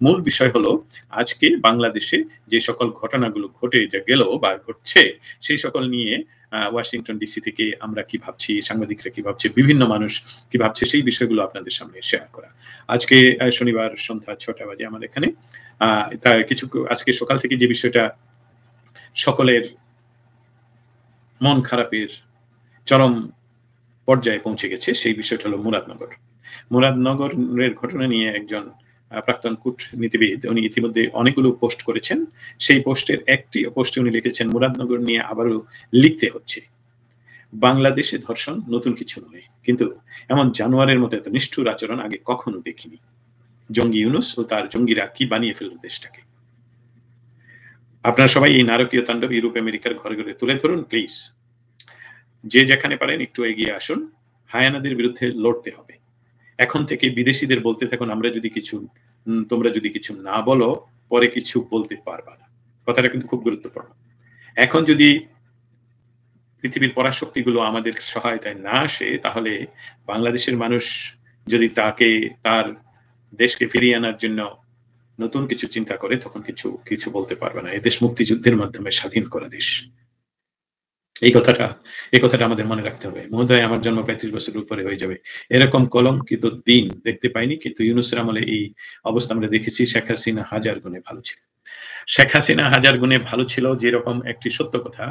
মূল বিষয় হলো আজকে বাংলাদেশে যে সকল ঘটনাগুলো ঘটে গেল বা ঘটছে সেই সকল নিয়ে ওয়াশিংটন ডিসি থেকে আমরা কি ভাবছি, সাংবাদিকরা কি ভাবছে, বিভিন্ন মানুষ কি ভাবছে সেই বিষয়গুলো আপনাদের সামনে শেয়ার করা। আজকে শনিবার সন্ধ্যা ৬টা বাজে আমার এখানে। তা কিছু আজকে সকাল থেকে যে বিষয়টা সকলের মন খারাপের চরম পর্যায়ে পৌঁছে গেছে সেই বিষয়টা হলো মুরাদনগর। মুরাদনগরের ঘটনা নিয়ে একজন প্রাক্তন কূটনীতিবিদ উনি ইতিমধ্যে অনেকগুলো পোস্ট করেছেন। সেই পোস্টের একটি পোস্টে উনি লিখেছেন মুরাদনগর নিয়ে আবারও লিখতে হচ্ছে। বাংলাদেশে ধর্ষণ নতুন কিছু নয়, কিন্তু এমন জানোয়ারের মতো এত নিষ্ঠুর আচরণ আগে কখনো দেখিনি। জঙ্গি ইউনূস ও তার জঙ্গিরা কি বানিয়ে ফেলল দেশটাকে। আপনারা সবাই এই নারকীয় তাণ্ডব ইউরোপ আমেরিকার ঘরে ঘরে তুলে ধরুন প্লিজ। যে যেখানে পারেন একটু এগিয়ে আসুন, হায়ানাদের বিরুদ্ধে লড়তে হবে। এখন থেকে বিদেশিদের বলতে থাকুন তোমরা যদি কিছু না বলো পরে কিছু বলতে পারবা না। কথাটা কিন্তু খুব গুরুত্বপূর্ণ। এখন যদি পৃথিবীর পরাশক্তিগুলো আমাদের সহায়তায় না আসে তাহলে বাংলাদেশের মানুষ যদি তার দেশকে ফিরিয়ে আনার জন্য নতুন কিছু চিন্তা করে তখন কিছু বলতে পারবে না। এদেশ মুক্তিযুদ্ধের মাধ্যমে স্বাধীন করা দেশ। এই কথাটা আমাদের মনে রাখতে হবে। মহোদয়, আমার জন্ম ৩৫ বছরের উপরে হয়ে যাবে। এরকম কলঙ্কিত দিন দেখতে পাইনি, কিন্তু ইউনূসের আমলে এই অবস্থা আমরা দেখেছি। শেখ হাসিনা হাজার গুণে ভালো ছিল। শেখ হাসিনা হাজার গুণে ভালো ছিল যেরকম একটি সত্য কথা,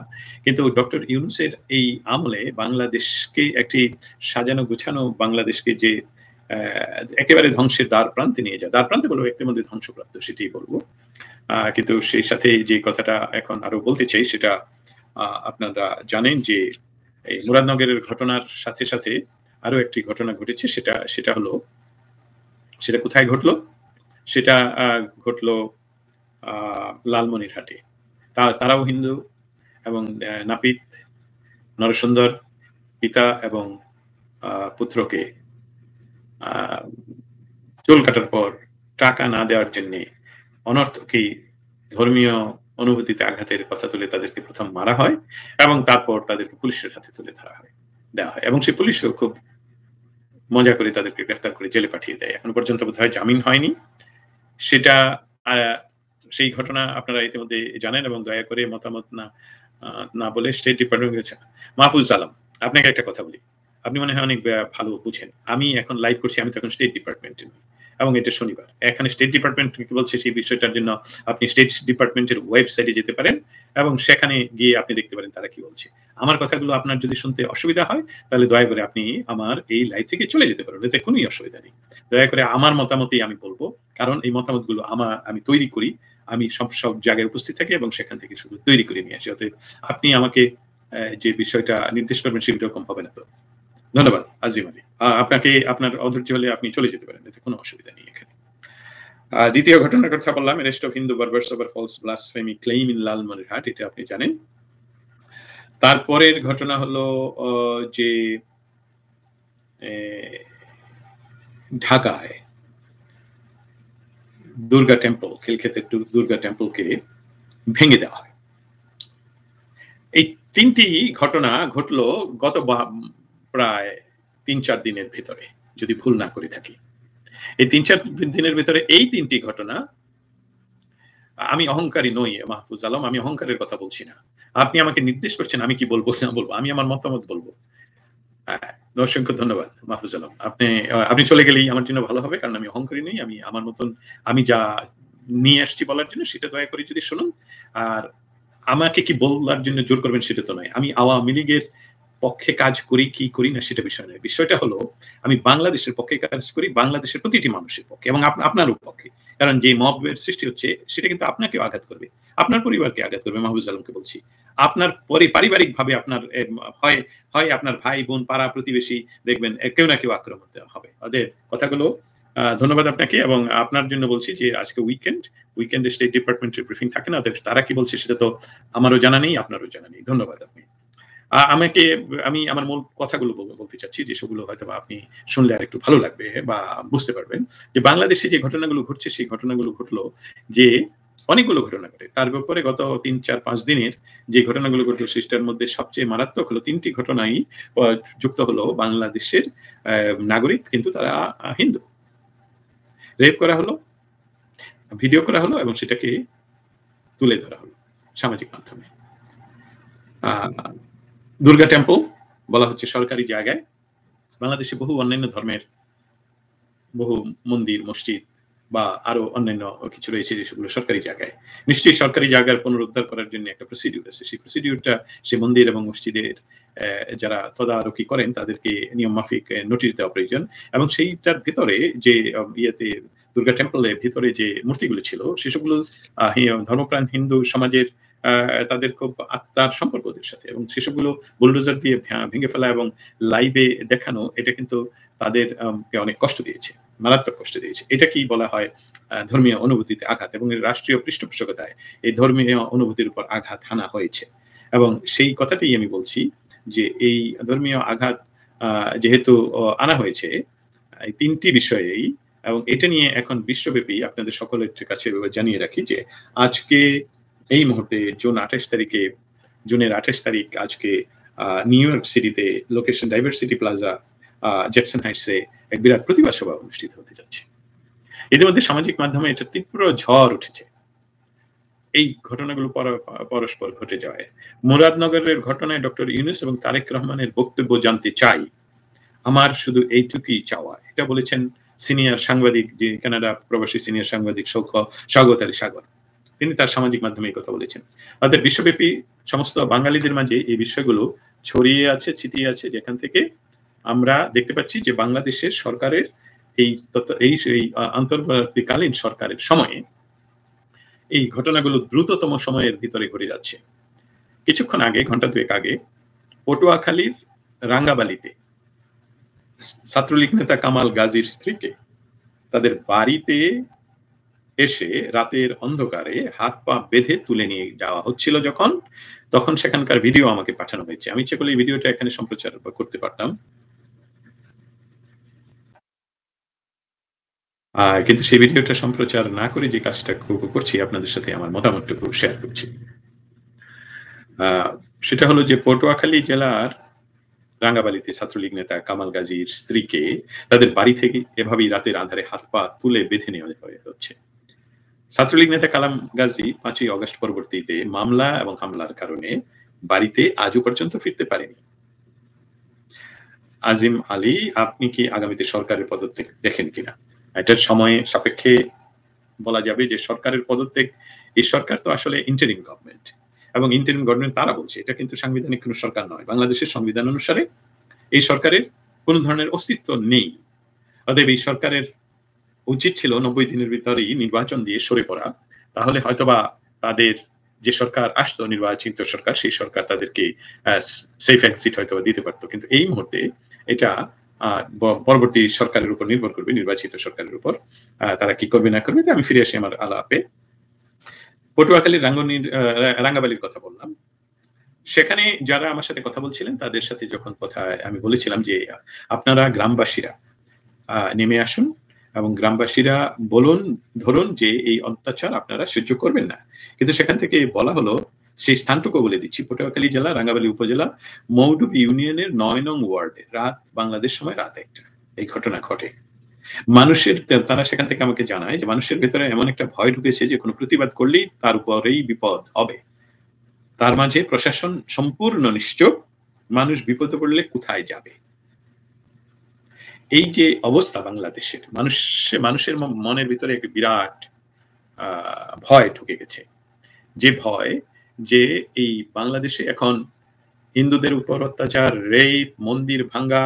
কিন্তু ডক্টর ইউনূসের এই আমলে বাংলাদেশকে একটি সাজানো গুছানো বাংলাদেশকে যে একেবারে ধ্বংসের দ্বার প্রান্তে নিয়ে যায়, দ্বার প্রান্তে বলবো একটির মধ্যে ধ্বংসপ্রাপ্ত সেটাই বলবো। কিন্তু সেই সাথে যে কথাটা এখন আরো বলতে চাই সেটা আপনারা জানেন যে এই মুরাদনগরের ঘটনার সাথে সাথে আরো একটি ঘটনা ঘটেছে। সেটা কোথায় ঘটলো? সেটা ঘটলো লালমনিরহাটে। তারাও হিন্দু এবং নাপিত নরসুন্দর পিতা এবং পুত্রকে চুল কাটার পর টাকা না দেওয়ার জন্য অনর্থকই ধর্মীয় অনুভূতিতে আঘাতের কথা তুলে তাদেরকে প্রথম মারা হয় এবং তারপর তাদেরকে পুলিশের হাতে তুলে দেওয়া হয় এবং সেই পুলিশও খুব মজা করে তাদেরকে গ্রেফতার করে জেলে পাঠিয়ে দেয়। এখন পর্যন্ত বোধহয় জামিন হয়নি। সেটা সেই ঘটনা আপনারা ইতিমধ্যে জানেন এবং দয়া করে মতামত না বলে স্টেট ডিপার্টমেন্ট মাহফুজ আলম, আপনাকে একটা কথা বলি, আপনি মনে হয় অনেক ভালো বুঝেন। আমি এখন লাইভ করছি, আমি তখন স্টেট ডিপার্টমেন্টে নই এবং এটা শনিবার। এখানে স্টেট ডিপার্টমেন্ট কি বলছে সেই বিষয়টার জন্য আপনি স্টেট ডিপার্টমেন্টের ওয়েবসাইটে যেতে পারেন এবং সেখানে গিয়ে আপনি দেখতে পারেন তারা কি বলছে। আমার কথাগুলো আপনার যদি শুনতে অসুবিধা হয় তাহলে দয়া করে আপনি আমার এই লাইভ থেকে চলে যেতে পারেন, এতে কোনোই অসুবিধা নেই। দয়া করে আমার মতামতই আমি বলবো, কারণ এই মতামতগুলো আমি তৈরি করি, আমি সব জায়গায় উপস্থিত থাকি এবং সেখান থেকে শুধু তৈরি করে নিয়ে আসি। অতএব আপনি আমাকে যে বিষয়টা নির্দেশ করবেন সেরকম হবে না। তো ধন্যবাদ আজিম আলী, আপনাকে আপনার অধৈর্য হলে আপনি চলে যেতে পারেন, এতে কোনো অসুবিধা নেই। এখানে দ্বিতীয় ঘটনার কথা বললাম, arrest of Hindu barbers over false blasphemy claim in Lalmonirhat, এটা আপনি জানেন। তারপরের ঘটনা হলো যে ঢাকায় দুর্গা টেম্পল, খিলক্ষেতের দুর্গা টেম্পলকে ভেঙে দেওয়া হয়। এই তিনটি ঘটনা ঘটলো গত প্রায় ৩-৪ দিনের ভেতরে, যদি ভুল না করে থাকি। এই ৩-৪ দিনের ভেতরে এই তিনটি ঘটনা, আমি অহংকারী নই মাহফুজ আলম, আমি অহংকারের কথা বলছি না। আপনি আমাকে নির্দেশ করছেন আমি কি বলবো না বলবো, আমি আমার মতামত বলবো। অসংখ্য ধন্যবাদ মাহফুজ আলম, আপনি চলে গেলেই আমার জন্য ভালো হবে, কারণ আমি অহংকারী নই। আমি আমার মতন আমি যা নিয়ে আসছি বলার জন্য সেটা দয়া করে যদি শুনুন, আর আমাকে কি বলার জন্য জোর করবেন সেটা তো নয়। আমি আওয়ামী লীগের পক্ষে কাজ করি কি করি না সেটা বিষয় নয়। বিষয়টা হলো আমি বাংলাদেশের পক্ষে কাজ করি, বাংলাদেশের প্রতিটি মানুষের পক্ষে এবং আপনারও পক্ষে। কারণ যে মবের সৃষ্টি হচ্ছে সেটা কিন্তু আপনাকেও আঘাত করবে, আপনার পরিবারকে আঘাত করবে। মাহফুজ আলমকে বলছি, আপনার পারিবারিক ভাবে আপনার হয় আপনার ভাই বোন পাড়া প্রতিবেশী দেখবেন কেউ না কেউ আক্রমণ হবে। অতএব কথাগুলো ধন্যবাদ আপনাকে, এবং আপনার জন্য বলছি যে আজকে উইকেন্ডে স্টেট ডিপার্টমেন্টের ব্রিফিং থাকে না, তারা কি বলছে সেটা তো আমারও জানা নেই, আপনারও জানা নেই। ধন্যবাদ। আমি আমার মূল কথাগুলো বলতে চাচ্ছি, যে সেগুলো হয়তো আপনি শুনলে আর একটু ভালো লাগবে বা বুঝতে পারবেন যে বাংলাদেশে যে ঘটনাগুলো ঘটছে সেই ঘটনাগুলো ঘটলো যে অনেকগুলো ঘটনা ঘটে, তার ব্যাপারে গত ৩-৪-৫ দিনের যে ঘটনাগুলো ঘটলো সেটার মধ্যে সবচেয়ে মারাত্মক হলো ৩টি ঘটনাই যুক্ত হলো বাংলাদেশের নাগরিক, কিন্তু তারা হিন্দু। রেপ করা হলো, ভিডিও করা হলো এবং সেটাকে তুলে ধরা হলো সামাজিক মাধ্যমে। দুর্গা টেম্পল বলা হচ্ছে সরকারি জায়গায়। বাংলাদেশে বহু অন্যান্য ধর্মের বহু মন্দির, মসজিদ বা আরো অন্যান্য কিছু রয়েছে যেগুলো সরকারি জায়গায়। নিশ্চয়ই সরকারি জায়গার পুনরুদ্ধার করার জন্য একটা প্রসিডিউর আছে। সেই প্রসিডিউরটা সে মন্দির এবং মসজিদের যারা তদারকি করেন তাদেরকে নিয়ম মাফিক নোটিশ দেওয়া প্রয়োজন। এবং সেইটার ভেতরে যে ইয়েতে দুর্গা টেম্পলের ভিতরে যে মূর্তিগুলো ছিল সেসবগুলো ধর্মপ্রাণ হিন্দু সমাজের তাদের খুব আত্মার সম্পর্ক ওদের সাথে, এবং সেসবগুলো বুলডোজার দিয়ে ভেঙে ফেলা এবং লাইভে দেখানো এটা কিন্তু তাদের অনেক কষ্ট দিয়েছে, মারাত্মক কষ্ট দিয়েছে। এটা কি বলা হয় ধর্মীয় অনুভূতিতে আঘাত, এবং রাষ্ট্রীয় পৃষ্ঠপোষকতায় এই ধর্মীয় অনুভূতির উপর আঘাত হানা হয়েছে। এবং সেই কথাটাই আমি বলছি যে এই ধর্মীয় আঘাত যেহেতু আনা হয়েছে এই তিনটি বিষয়েই, এবং এটা নিয়ে এখন বিশ্বব্যাপী আপনাদের সকলের কাছে জানিয়ে রাখি যে আজকে এই মুহূর্তে জুনের 28 তারিখ আজকে নিউ ইয়র্ক সিটিতে লোকেশন ডাইভার্সিটি প্লাজা জ্যাকসন হাইটসে এক বিরাট প্রতিবাদ সভা অনুষ্ঠিত হতে যাচ্ছে। এদের মধ্যে সামাজিক মাধ্যমে এটা তীব্র ঝড় উঠেছে এই ঘটনাগুলো পরস্পর ঘটে যাওয়ায়। মুরাদনগরের ঘটনায় ডক্টর ইউনূস এবং তারেক রহমানের বক্তব্য জানতে চাই, আমার শুধু এইটুকুই চাওয়া। এটা বলেছেন সিনিয়র সাংবাদিক, যে কানাডা প্রবাসী সিনিয়র সাংবাদিক স্বাগত আলী সাগর। তিনি তার সামাজিক মাধ্যমে এই কথা বলেছেন। অর্থাৎ বিশ্বব্যাপী সমস্ত বাঙালিদের মাঝে এই বিষয়গুলো ছড়িয়ে আছে, ছিটিয়ে আছে, যেখান থেকে আমরা দেখতে পাচ্ছি যে বাংলাদেশের সরকারের এই অন্তর্বর্তীকালীন সরকারের সময়ে এই ঘটনাগুলো দ্রুততম সময়ের ভিতরে ঘটে যাচ্ছে। কিছুক্ষণ আগে, ঘন্টা দুয়েক আগে, পটুয়াখালীর রাঙ্গাবালিতে ছাত্রলীগ নেতা কামাল গাজীর স্ত্রীকে তাদের বাড়িতে এসে রাতের অন্ধকারে হাত পা বেঁধে তুলে নিয়ে যাওয়া হচ্ছিল তখন সেখানকার ভিডিও আমাকে পাঠানো হয়েছে। আমি ইচ্ছে করলে এই ভিডিওটা এখানে সম্প্রচার করতে পারতাম, কিন্তু সেই ভিডিওটা সম্প্রচার না করে যে কাজটা করছি আপনাদের সাথে আমার মতামতটুকু শেয়ার করছি। সেটা হলো যে পটুয়াখালী জেলার রাঙ্গাবালিতে ছাত্রলীগ নেতা কামাল গাজীর স্ত্রীকে তাদের বাড়ি থেকে এভাবেই রাতের আঁধারে হাত পা তুলে বেঁধে নেওয়া হচ্ছে। ছাত্রলীগ নেতা কালাম গাজী 5ই অগস্ট পরবর্তীতে মামলা এবং হামলার কারণে বাড়িতে আজও পর্যন্ত ফিরতে পারেনি। আজিম আলী, আপনি কি আগামীতে সরকারের পদত্যাগ দেখেন কিনা? এটার সময় সাপেক্ষে বলা যাবে যে সরকারের পদত্যাগ, এই সরকার তো আসলে ইন্টারিম গভর্নমেন্ট, এবং ইন্টারিম গভর্নমেন্ট তারা বলছে এটা কিন্তু সাংবিধানিক কোনো সরকার নয়। বাংলাদেশের সংবিধান অনুসারে এই সরকারের কোনো ধরনের অস্তিত্ব নেই। অতএব এই সরকারের উচিত ছিল 90 দিনের ভিতরেই নির্বাচন দিয়ে সরে পড়া, তাহলে হয়তোবা তাদের যে সরকার আসতো, নির্বাচিত সরকার, সেই সরকার তাদেরকে সেফ এক্সিট হয়তো দিতে পারতো। কিন্তু এই মুহূর্তে এটা পরবর্তী সরকারের উপর নির্ভর করবে, নির্বাচিত সরকারের উপর তারা কি করবে না করবে। আমি ফিরে আসি আমার আলাপে। পটুয়াখালীর রাঙ্গাবালির কথা বললাম। সেখানে যারা আমার সাথে কথা বলছিলেন তাদের সাথে যখন কথা আমি বলেছিলাম যে আপনারা গ্রামবাসীরা নেমে আসুন এবং গ্রামবাসীরা ধরুন যে এই অত্যাচার আপনারা সহ্য করবেন না। কিন্তু সেখান থেকে বলা হলো, সেই স্থানটুকু বলে দিচ্ছি, পটুয়াখালী জেলা রাঙ্গাবালী উপজেলা মৌডুবি ইউনিয়নের 9 নং ওয়ার্ডে বাংলাদেশ সময় রাত 1টা এই ঘটনা ঘটে। তারা সেখান থেকে আমাকে জানায় যে মানুষের ভেতরে এমন একটা ভয় ঢুকেছে যে কোনো প্রতিবাদ করলেই তার উপরেই বিপদ হবে। তার মাঝে প্রশাসন সম্পূর্ণ নিশ্চুপ, মানুষ বিপদে পড়লে কোথায় যাবে। এই যে অবস্থা বাংলাদেশের, মানুষের মনের ভিতরে একটা বিরাট ভয় ঢুকে গেছে, যে ভয় যে এই বাংলাদেশে এখন হিন্দুদের উপর অত্যাচার, রেপ, মন্দির ভাঙ্গা,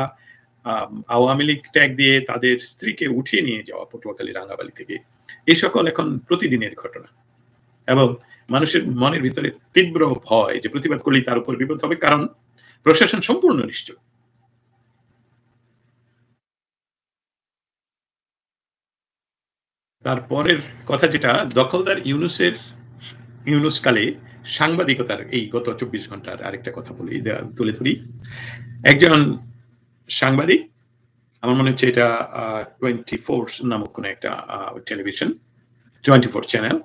আওয়ামী লীগ ট্যাগ দিয়ে তাদের স্ত্রীকে উঠিয়ে নিয়ে যাওয়া পটুয়াখালী রাঙ্গাবালি থেকে, এই সকল এখন প্রতিদিনের ঘটনা। এবং মানুষের মনের ভিতরে তীব্র ভয় যে প্রতিবাদ করলেই তার উপর বিপদ হবে, কারণ প্রশাসন সম্পূর্ণ নিশ্চুপ। তারপরের কথা যেটা, দখলদার ইউনূস কালে সাংবাদিকতার এই গত 24 ঘন্টার আরেকটা কথা তুলে ধরি। একজন সাংবাদিক, আমার মনে হচ্ছে এটা 24 নামক কোন একটা টেলিভিশন, 24 চ্যানেল,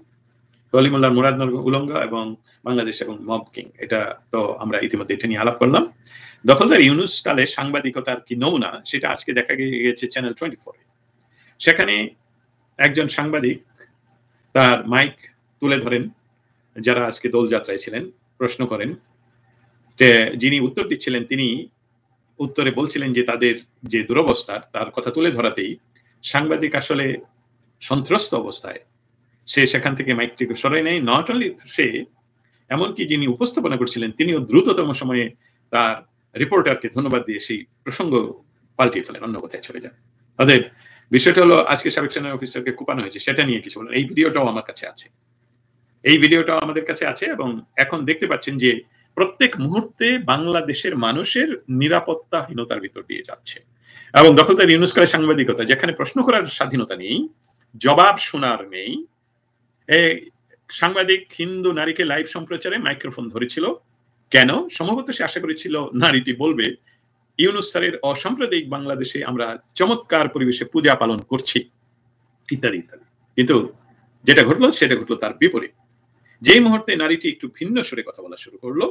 কলিমুল্লাহ মুরাদনগর উলঙ্গা এবং বাংলাদেশ এবং মব কিং, এটা তো আমরা ইতিমধ্যে এটা নিয়ে আলাপ করলাম। দখলদার ইউনূস কালে সাংবাদিকতার কি নমুনা সেটা আজকে দেখা গেছে চ্যানেল 24। সেখানে একজন সাংবাদিক তার মাইক তুলে ধরেন যারা আজকে দোলযাত্রায় ছিলেন, প্রশ্ন করেন। যিনি উত্তর দিচ্ছিলেন তিনি উত্তরে বলছিলেন যে তাদের যে দুরবস্থা তার কথা তুলে ধরাতেই সাংবাদিক আসলে সন্ত্রস্ত অবস্থায় সে সেখান থেকে মাইকটিকে সরাই নেয়। নট অনলি সে, এমনকি যিনি উপস্থাপনা করছিলেন তিনিও দ্রুততম সময়ে তার রিপোর্টারকে ধন্যবাদ দিয়ে সেই প্রসঙ্গ পাল্টিয়ে ফেলেন, অন্য কথায় চলে যান। অতএব বিষয়টা হলো আজকে সাবেক সেনা অফিসারকে কুপানো হয়েছে, সেটা নিয়ে কিছু বলেন। এই ভিডিওটাও আমার কাছে আছে, এই ভিডিওটাও আমাদের কাছে আছে এবং এখন দেখতে পাচ্ছেন যে প্রত্যেক মুহূর্তে বাংলাদেশের মানুষের নিরাপত্তাহীনতার ভিতর দিয়ে যাচ্ছে এবং দখলদার ইউনুস করে সাংবাদিকতা, যেখানে প্রশ্ন করার স্বাধীনতা নেই, জবাব শোনার নেই। সাংবাদিক হিন্দু নারীকে লাইভ সম্প্রচারে মাইক্রোফোন ধরেছিল কেন? সম্ভবত সে আশা করেছিল নারীটি বলবে ইউনুস স্যারের অসাম্প্রদায়িক বাংলাদেশে আমরা চমৎকার পরিবেশে পূজা পালন করছি ইত্যাদি ইত্যাদি। কিন্তু যেটা ঘটলো সেটা ঘটলো তার বিপরীত। যেই মুহূর্তে নারীটি একটু ভিন্ন সুরে কথা বলা শুরু করলো,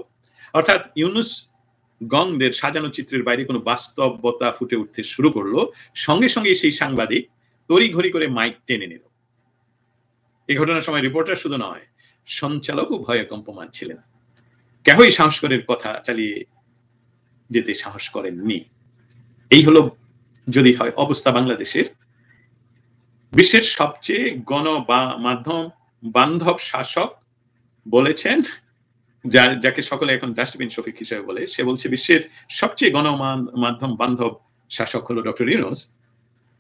অর্থাৎ ইউনুস গংদের সাজানো চিত্রের বাইরে কোনো বাস্তবতা ফুটে উঠতে শুরু করলো, সঙ্গে সঙ্গে সেই সাংবাদিক তড়িঘড়ি করে মাইক টেনে নিল। এই ঘটনার সময় রিপোর্টার শুধু নয়, সঞ্চালকও ভয়ে কম্পমান ছিলেন। কেহই সাহস করে কথা চালিয়ে যেতে সাহস করেননি। এই হলো যদি হয় অবস্থা বাংলাদেশের। বিশ্বের সবচেয়ে গণমাধ্যম বান্ধব শাসক বলেছেন, যাকে সকলে এখন ডাস্টবিন শফিক হিসেবে বলে, সে বলছে বিশ্বের সবচেয়ে গণমাধ্যম বান্ধব শাসক হলো ডক্টর ইউনুস,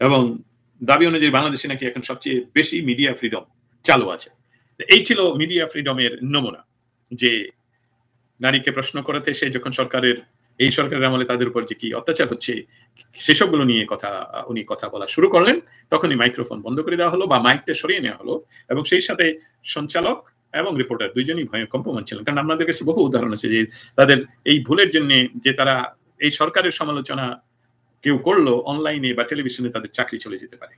এবং দাবি অনুযায়ী বাংলাদেশে নাকি এখন সবচেয়ে বেশি মিডিয়া ফ্রিডম চালু আছে। এই ছিল মিডিয়া ফ্রিডমের নমুনা, যে নারীকে প্রশ্ন করাতে সে যখন এই সরকারের আমলে তাদের উপর যে কি অত্যাচার হচ্ছে সেসবগুলো নিয়ে উনি কথা বলা শুরু করলেন, তখনই মাইক্রোফোন বন্ধ করে দেওয়া হলো বা মাইকটা সরিয়ে নেওয়া হলো, এবং সেই সাথে সঞ্চালক এবং রিপোর্টার দুইজনই ভয়ে কম্পমান ছিলেন। কারণ আমাদের কাছে বহু উদাহরণ আছে যে তাদের এই ভুলের জন্য যে তারা এই সরকারের সমালোচনা কেউ করলো অনলাইনে বা টেলিভিশনে, তাদের চাকরি চলে যেতে পারে।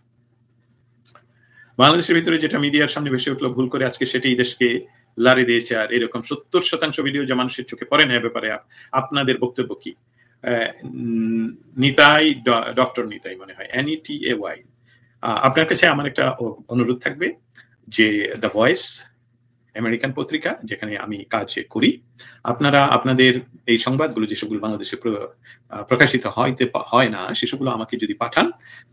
বাংলাদেশের ভিতরে যেটা মিডিয়ার সামনে ভেসে উঠলো ভুল করে, আজকে সেটি দেশকে লারে দিয়েছে। আর এরকম 70% ভিডিও যে মানুষের চোখে পড়ে না, ব্যাপারে আপনাদের বক্তব্য কি? নিতাই, ডক্টর নিতাই মনে হয়, NETAY, আপনার কাছে আমার একটা অনুরোধ থাকবে যে দ্য ভয়েস আমেরিকান পত্রিকা যেখানে আমি কাজ করি, আপনারা আপনাদের এই সংবাদগুলো যেসবগুলো বাংলাদেশে প্রকাশিত হয় না সেসবগুলো আমাকে যদি পাঠান,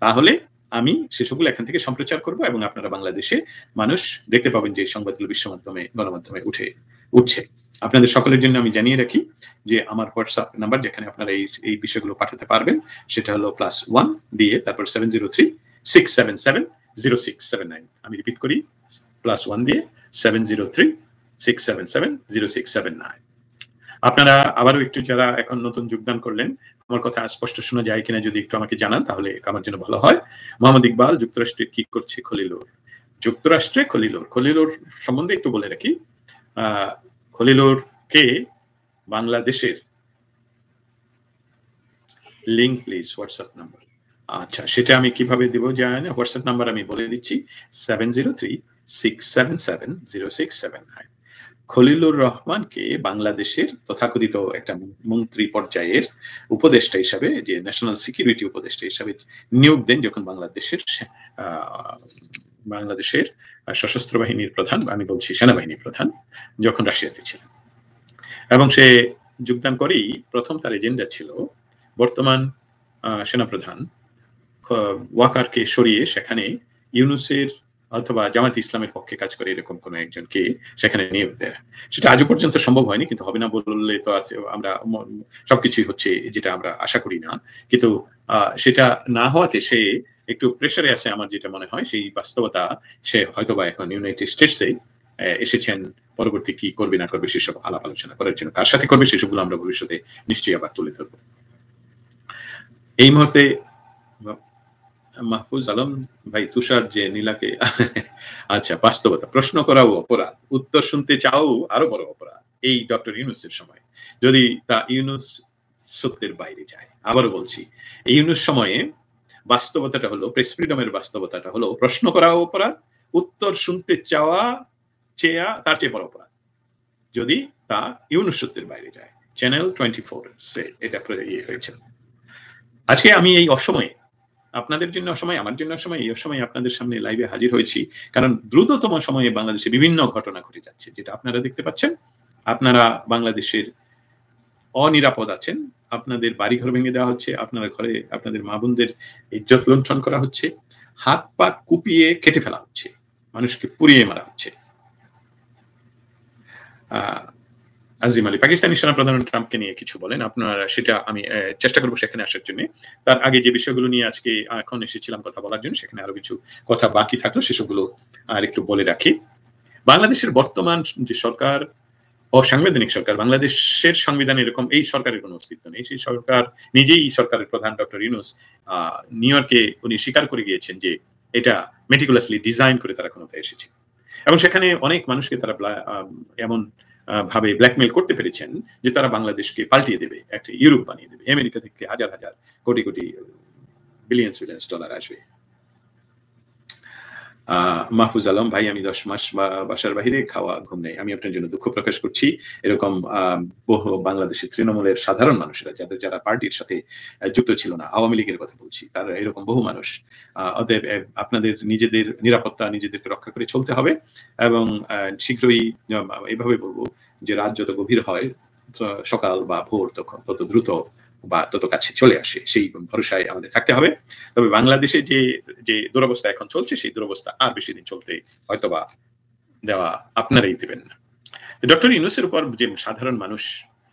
তাহলে আমি সেসবগুলো এখান থেকে সম্প্রচার করব এবং আপনারা বাংলাদেশে মানুষ দেখতে পাবেন যে সংবাদগুলো বিশ্ব মাধ্যমে গণমাধ্যমে উঠছে। আপনাদের সকলের জন্য আমি জানিয়ে রাখি যে আমার হোয়াটসঅ্যাপ নাম্বার যেখানে আপনারা এই বিষয়গুলো পাঠাতে পারবেন সেটা হলো +1 দিয়ে তারপর 703-677-0679। আমি রিপিট করি, +1 দিয়ে 703-677-0679। আপনারা আবারও একটু যারা এখন নতুন যোগদান করলেন, আমার কথা স্পষ্ট শোনা যায় কিনা যদি একটু আমাকে জানান তাহলে আমার জন্য ভালো হয়। মোহাম্মদ ইকবাল, যুক্তরাষ্ট্রে কি করছে খলিলুর? যুক্তরাষ্ট্রে খলিলুর সম্বন্ধে একটু বলে রাখি। খলিলুর কে বাংলাদেশের লিংক প্লিজ হোয়াটসঅ্যাপ নাম্বার। আচ্ছা, সেটা আমি কিভাবে দিব জানেন? হোয়াটসঅ্যাপ নাম্বার আমি বলে দিচ্ছি 703-677-0679। খলিলুর রহমানকে বাংলাদেশের তথাকথিত একটা মন্ত্রী পর্যায়ের উপদেষ্টা হিসাবে, যে ন্যাশনাল সিকিউরিটি উপদেষ্টা হিসাবে নিয়োগ দেন যখন বাংলাদেশের সশস্ত্র বাহিনীর প্রধান, আমি বলছি সেনাবাহিনীর প্রধান, যখন রাশিয়াতে ছিলেন। এবং সে যোগদান করেই প্রথম তার এজেন্ডা ছিল বর্তমান সেনাপ্রধান ওয়াকারকে সরিয়ে সেখানে ইউনুসের অথবা জামায়াতে ইসলামের পক্ষে কাজ করে এরকম কোন একজনকে সেখানে নিয়োগ দেয়। সেটা আজও পর্যন্ত সম্ভব হয়নি, কিন্তু হবে না বললে তো আমরা সবকিছুই হচ্ছে যেটা আমরা আশা করি না। কিন্তু সেটা না হওয়াতে সে একটু প্রেসারে আছে আমার যেটা মনে হয়। সেই বাস্তবতা সে হয়তোবা এখন ইউনাইটেড স্টেটসে এসেছেন, পরবর্তী কি করবে না করবে সেসব আলাপ আলোচনা করার জন্য। কার সাথে করবে সেসবগুলো আমরা ভবিষ্যতে নিশ্চয়ই আবার তুলে ধরবো। এই মুহূর্তে মাহফুজ আলম ভাই, তুষার যে নীলাকে আচ্ছা, বাস্তবতা, প্রশ্ন করাও অপরাধ, উত্তর শুনতে চাও আরো বড় অপরাধ। এই ডক্টর ইউনুসের সময় যদি তা ইউনুস সত্যের বাইরে যায়, আবারও বলছি, এই ইউনুস সময়ে বাস্তবতাটা হলো, প্রেস ফ্রিডমের বাস্তবতাটা হলো প্রশ্ন করাও অপরাধ, উত্তর শুনতে চেয়া তার চেয়ে বড় অপরাধ যদি তা ইউনুস সত্যের বাইরে যায়। চ্যানেল 24 এটা হয়েছে। আজকে আমি এই অসময়ে আপনাদের জন্য অসময়, আমার জন্য অসময়, এই অসময়ে আপনাদের সামনে লাইভে হাজির হয়েছি। কারণ দ্রুততম সময়ে বাংলাদেশে বিভিন্ন ঘটনা ঘটে যাচ্ছে, যেটা আপনারা দেখতে পাচ্ছেন। আপনারা বাংলাদেশের অনিরাপদ আছেন। আপনাদের বাড়িঘর ভেঙে দেওয়া হচ্ছে। আপনার ঘরে আপনাদের মা-বোনদের ইজ্জত লুণ্ঠন করা হচ্ছে। হাত-পা কুপিয়ে কেটে ফেলা হচ্ছে। মানুষকে পুড়িয়ে মারা হচ্ছে। আজিম আলী, পাকিস্তানি সেনাপ্রধান ট্রাম্পকে নিয়ে কিছু বলেন। আপনারা সেটা আমি চেষ্টা করব সেখানে আসার জন্য। তার আগে যে বিষয়গুলো নিয়ে আজকে এখন এসেছিলাম কথা বলার জন্য, সেখানে আরো কিছু কথা বাকি থাকলো, সেসবগুলো আরেকটু বলে রাখি। বাংলাদেশের বর্তমান যে সরকার অসাংবিধানিক সরকার, বাংলাদেশের সংবিধানে এরকম এই সরকারের কোনো অস্তিত্ব নেই। সেই সরকার নিজেই, সরকারের প্রধান ডক্টর ইউনূস নিউ ইয়র্কে উনি স্বীকার করে গিয়েছেন যে এটা মেটিকুলাসলি ডিজাইন করে তারা ক্ষমতায় এসেছে, এবং সেখানে অনেক মানুষকে তারা এমন ভাবে ব্ল্যাকমেইল করতে পেরেছেন যে তারা বাংলাদেশকে পাল্টিয়ে দেবে, একটা ইউরোপ বানিয়ে দেবে, আমেরিকা থেকে হাজার হাজার কোটি কোটি বিলিয়ন্স ডলার আসবে। মাহফুজ আলম ভাই, আমি 10 মাস বাসার বাহিরে, খাওয়া ঘুম নেই। আমি আপনার জন্য দুঃখ প্রকাশ করছি। এরকম বহু বাংলাদেশের তৃণমূলের সাধারণ মানুষেরা, যারা পার্টির সাথে যুক্ত ছিল না, আওয়ামী লীগের কথা বলছি, তারা এরকম বহু মানুষ। অতএব আপনাদের নিজেদের নিরাপত্তা নিজেদেরকে রক্ষা করে চলতে হবে, এবং শীঘ্রই এভাবে বলবো যে রাত যত গভীর হয়, সকাল বা ভোর তত দ্রুত বা তত কাছে চলে আসে, সেই ভরসায় আমাদের থাকতে হবে। তবে বাংলাদেশে যে দুরবস্থা এখন চলছে, সেই দুরবস্থা আর বেশি দিন চলতে হয়তোবা দেওয়া আপনারাই দেবেন না। ডক্টর ইউনূসের উপর যে সাধারণ মানুষ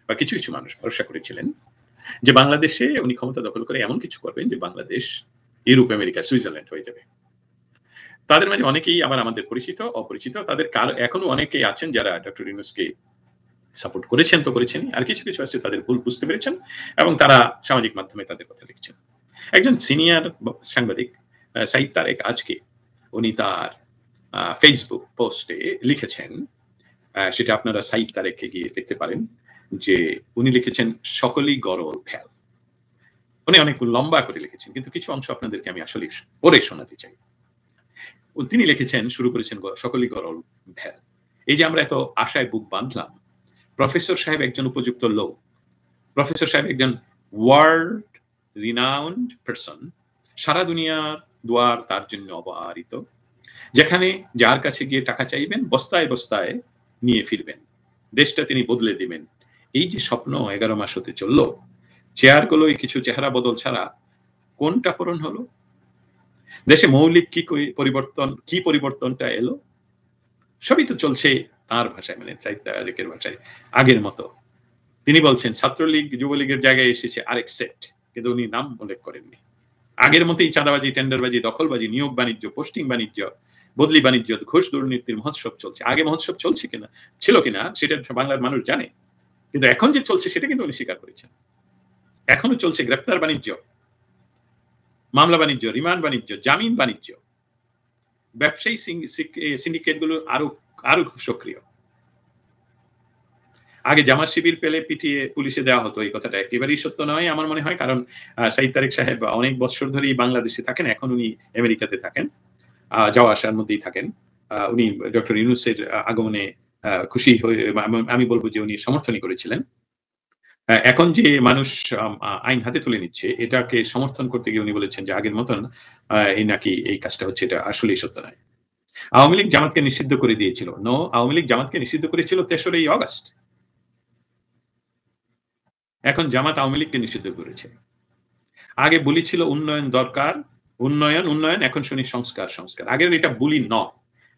বা কিছু কিছু মানুষ ভরসা করেছিলেন যে বাংলাদেশে উনি ক্ষমতা দখল করে এমন কিছু করবেন যে বাংলাদেশ ইউরোপ, আমেরিকা, সুইজারল্যান্ড হয়ে যাবে। তাদের মাঝে অনেকেই আবার আমাদের পরিচিত, অপরিচিত। তাদের এখনো অনেকেই আছেন যারা ডক্টর ইউনূসকে সাপোর্ট করেছেন তো করেছেন, আর কিছু কিছু আছে তাদের ভুল বুঝতে পেরেছেন এবং তারা সামাজিক মাধ্যমে তাদের কথা লিখছেন। একজন সিনিয়র সাংবাদিক সাইদ তারেক আজকে উনি তার ফেসবুক পোস্টে লিখেছেন, সেটা আপনারা সাইদ তারেককে গিয়ে দেখতে পারেন, যে উনি লিখেছেন সকলেই গরল ভ্যাল। উনি অনেক লম্বা করে লিখেছেন, কিন্তু কিছু অংশ আপনাদেরকে আমি আসলে পড়ে শোনাতে চাই। তিনি লিখেছেন, শুরু করেছেন সকলেই গরল ভ্যাল। এই যে আমরা এত আশায় বুক বাঁধলাম, প্রফেসর সাহেব একজন উপযুক্ত লোক, প্রফেসর সাহেব একজন ওয়ার্ল্ড রিনাউন্ড পারসন, সারা দুনিয়ার দুয়ার তার জন্য অবারিত, যেখানে যার কাছে গিয়ে টাকা চাইবেন বস্তায় বস্তায় নিয়ে ফিরবেন, দেশটা তিনি বদলে দিবেন। এই যে স্বপ্ন 11 মাস হতে চলল, চেয়ারগুলোই কিছু চেহারা বদল ছাড়া কোনটা পূরণ হলো? দেশে মৌলিক কি পরিবর্তনটা এলো? সবই তো চলছে তার ভাষায়, মানে সাইদ তারেকের ভাষায় আগের মতো। তিনি বলছেন ছাত্রলীগ যুবলীগের জায়গায় এসেছে আরেক সেট, কিন্তু উনি নাম উল্লেখ করেননি। আগের মতোই চাঁদাবাজি, টেন্ডারবাজি, দখলবাজি, নিয়োগ বাণিজ্য, পোস্টিং বাণিজ্য, বদলি বাণিজ্য, ঘুষ দুর্নীতির মহোৎসব চলছে। আগে মহোৎসব চলছে কিনা, ছিল কিনা সেটা বাংলার মানুষ জানে, কিন্তু এখন যে চলছে সেটা কিন্তু উনি স্বীকার করেছেন। এখনো চলছে গ্রেফতার বাণিজ্য, মামলা বাণিজ্য, রিমান্ড বাণিজ্য, জামিন বাণিজ্য, ব্যবসায়ী সিন্ডিকেট গুলো আরো সক্রিয়। আগে জামাত শিবির পেলে পিটিয়ে পুলিশে দেওয়া হতো, এই কথাটা একেবারেই সত্য নয় আমার মনে হয়। কারণ সাইদ তারেক সাহেব অনেক বছর ধরেই বাংলাদেশে থাকেন, এখন উনি আমেরিকাতে থাকেন, যাওয়া আসার মধ্যেই থাকেন। উনি ডক্টর ইউনূসের আগমনে খুশি হয়ে, আমি বলবো যে উনি সমর্থনই করেছিলেন। এখন যে মানুষ আইন হাতে তুলে নিচ্ছে, এটাকে সমর্থন করতে গিয়ে উনি বলেছেন যে আগের মতন এই নাকি এই কাজটা হচ্ছে, এটা আসলেই সত্য নয়। আওয়ামী লীগ জামাতকে নিষিদ্ধ করে দিয়েছিল। নো, আওয়ামী লীগ জামাতকে নিষিদ্ধ করেছিল 3রা অগাস্ট। এখন জামাত আওয়ামী লীগকে নিষিদ্ধ করেছে। আগে বুলি ছিল উন্নয়ন দরকার, উন্নয়ন, এখন শুনি সংস্কার। আগের এটা বুলি নয়,